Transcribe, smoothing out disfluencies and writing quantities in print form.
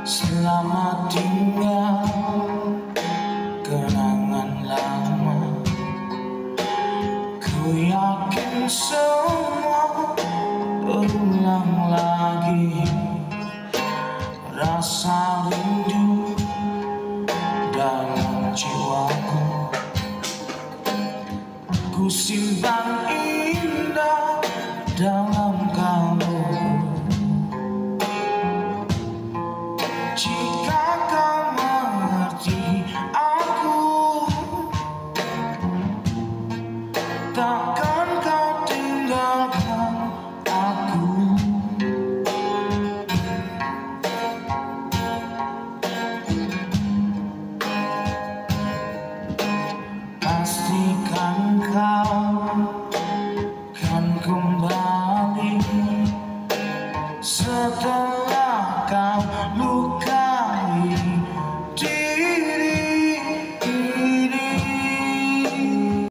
Selamat tinggal kenangan lama. Ku yakin semua berulang lagi. Rasa rindu dalam jiwaku ku simpan